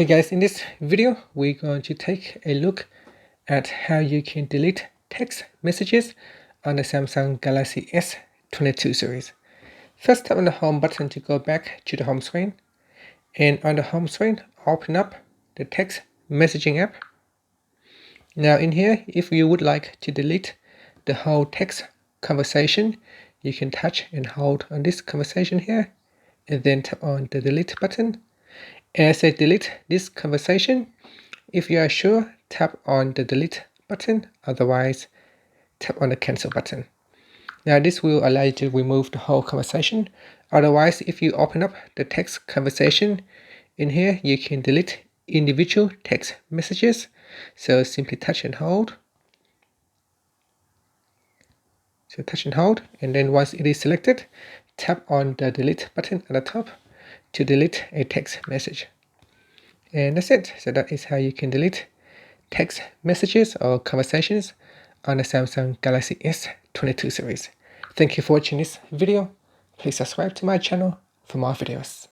Hey guys, in this video we're going to take a look at how you can delete text messages on the Samsung Galaxy S22 series. First, tap on the home button to go back to the home screen, and on the home screen open up the text messaging app. Now in here, if you would like to delete the whole text conversation, you can touch and hold on this conversation here and then tap on the delete button. As I delete this conversation, if you are sure, tap on the delete button, otherwise tap on the cancel button. Now this will allow you to remove the whole conversation. Otherwise, if you open up the text conversation, in here you can delete individual text messages. So simply touch and hold. So touch and hold, and then once it is selected, tap on the delete button at the top to delete a text message. And that's it. So that is how you can delete text messages or conversations on the Samsung Galaxy S22 series. Thank you for watching this video. Please subscribe to my channel for more videos.